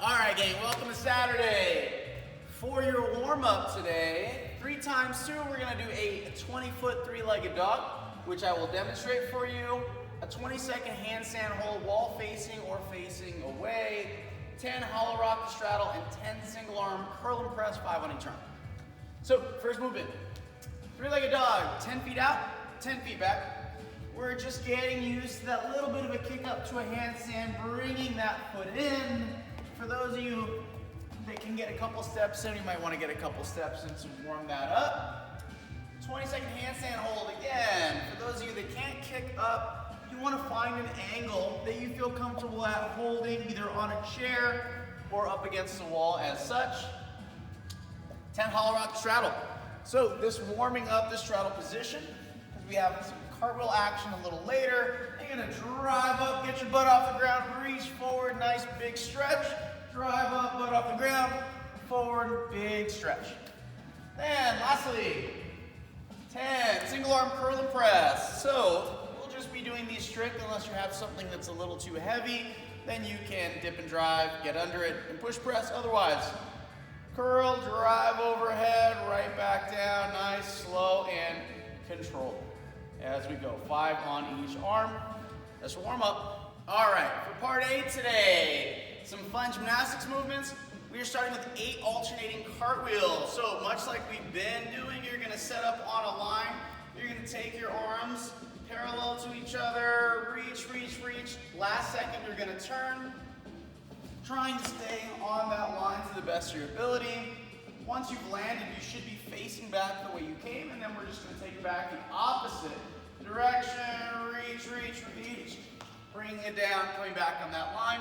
All right, gang, welcome to Saturday. For your warm-up today, 3 times 2, we're gonna do a 20-foot three-legged dog, which I will demonstrate for you. A 20-second handstand hold, wall facing or facing away. 10 hollow rock to straddle, and 10 single arm curl and press, 5 on each arm. So, first movement, three-legged dog, 10 feet out, 10 feet back. We're just getting used to that little bit of a kick up to a handstand, bringing that foot in. For those of you that can get a couple steps in, you might want to get a couple steps in to warm that up. 20-second handstand hold again. For those of you that can't kick up, you want to find an angle that you feel comfortable at holding, either on a chair or up against the wall as such. 10 hollow rock straddle. So this warming up the straddle position, because we have some cartwheel action a little later. You're gonna drive up, get your butt off the ground, reach forward, nice big stretch. Drive up, butt off the ground, forward, big stretch. Then lastly, 10 single arm curl and press. So we'll just be doing these strict unless you have something that's a little too heavy. Then you can dip and drive, get under it, and push press. Otherwise, curl, drive overhead, right back down, nice, slow, and controlled. As we go, 5 on each arm. Let's warm up. All right, for part 8 today, some fun gymnastics movements. We are starting with 8 alternating cartwheels. So much like we've been doing, you're gonna set up on a line. You're gonna take your arms parallel to each other, reach, reach, reach. Last second, you're gonna turn, trying to stay on that line to the best of your ability. Once you've landed, you should be facing back the way you came, and then we're just gonna take it back the opposite direction, reach, reach, reach. Bringing it down, coming back on that line.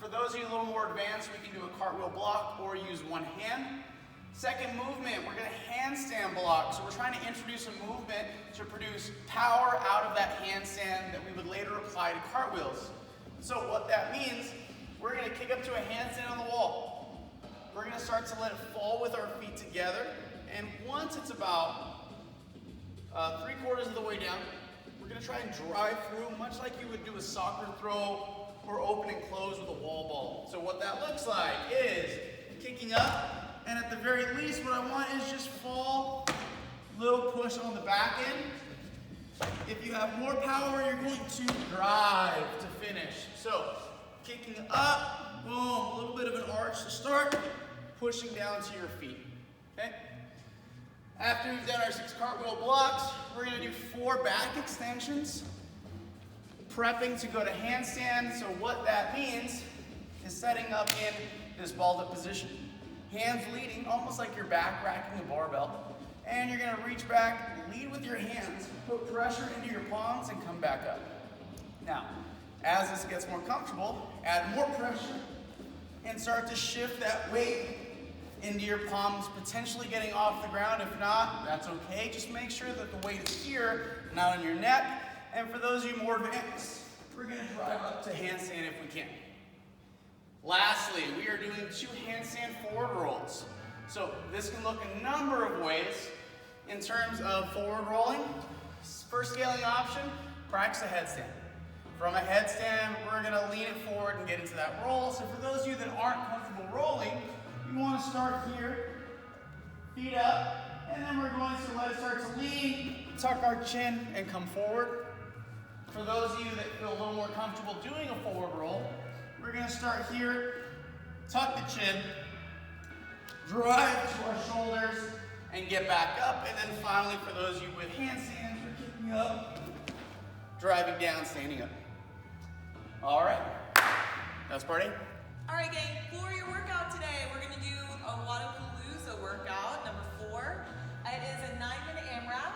For those of you a little more advanced, we can do a cartwheel block or use one hand. Second movement, we're gonna handstand block. So we're trying to introduce a movement to produce power out of that handstand that we would later apply to cartwheels. So what that means, we're gonna kick up to a handstand on the wall. We're gonna start to let it fall with our feet together. And once it's about 3/4 of the way down, we're gonna try and drive through, much like you would do a soccer throw or open and close with a wall ball. So what that looks like is kicking up, and at the very least, what I want is just fall, little push on the back end. If you have more power, you're going to drive to finish. So kicking up, boom, a little bit of an arch to start, pushing down to your feet, okay? After we've done our 6 cartwheel blocks, we're gonna do 4 back extensions, prepping to go to handstand. So what that means is setting up in this balled up position. Hands leading, almost like you're back racking a barbell. And you're gonna reach back, lead with your hands, put pressure into your palms and come back up. Now, as this gets more comfortable, add more pressure and start to shift that weight into your palms, potentially getting off the ground. If not, that's okay. Just make sure that the weight is here, not on your neck. And for those of you more advanced, we're gonna drive up to handstand if we can. Lastly, we are doing 2 handstand forward rolls. So this can look a number of ways in terms of forward rolling. First scaling option, practice a headstand. From a headstand, we're gonna lean it forward and get into that roll. So for those of you that aren't comfortable rolling, you wanna start here, feet up, and then we're going to let it start to lean, tuck our chin, and come forward. For those of you that feel a little more comfortable doing a forward roll, we're gonna start here, tuck the chin, drive to our shoulders, and get back up. And then finally, for those of you with handstands, we're kicking up, driving down, standing up. All right, that's part 8. All right, gang, for your workout today, we're gonna do a WOD workout, number 4. It is a 9-minute AMRAP,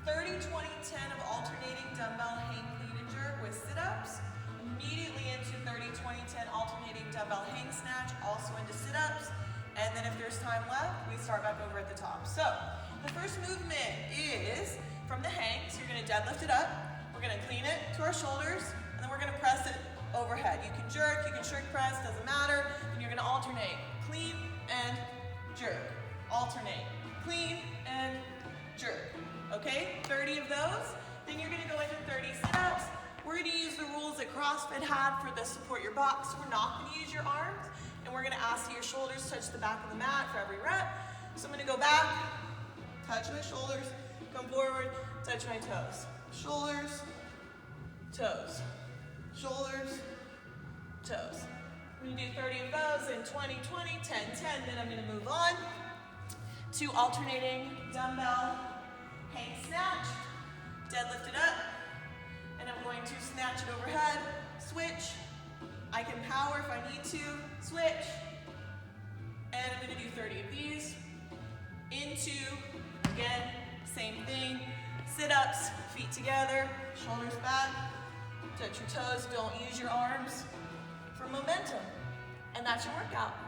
30, 20, 10 of alternating dumbbell hang clean and jerk with sit-ups, immediately into 30, 20, 10 alternating dumbbell hang snatch, also into sit-ups, and then if there's time left, we start back over at the top. So, the first movement is from the hang, so you're gonna deadlift it up, we're gonna clean it to our shoulders, and then we're gonna press it overhead. You can jerk, you can shirk press, doesn't matter, and you're gonna alternate, clean and jerk, alternate, clean and jerk. Okay, 30 of those. Then you're gonna go into 30 sit-ups. We're gonna use the rules that CrossFit had for the support your box. We're not gonna use your arms. and we're gonna ask that your shoulders touch the back of the mat for every rep. So I'm gonna go back, touch my shoulders, come forward, touch my toes. Shoulders, toes, shoulders, toes. I'm gonna do 30 of those in 20, 20, 10, 10. Then I'm gonna move on to alternating dumbbell hang snatch. Deadlift it up, and I'm going to snatch it overhead, switch. I can power if I need to, switch. And I'm gonna do 30 of these. Into, again, same thing. Sit-ups, feet together, shoulders back, touch your toes, don't use your arms for momentum. And that's your workout.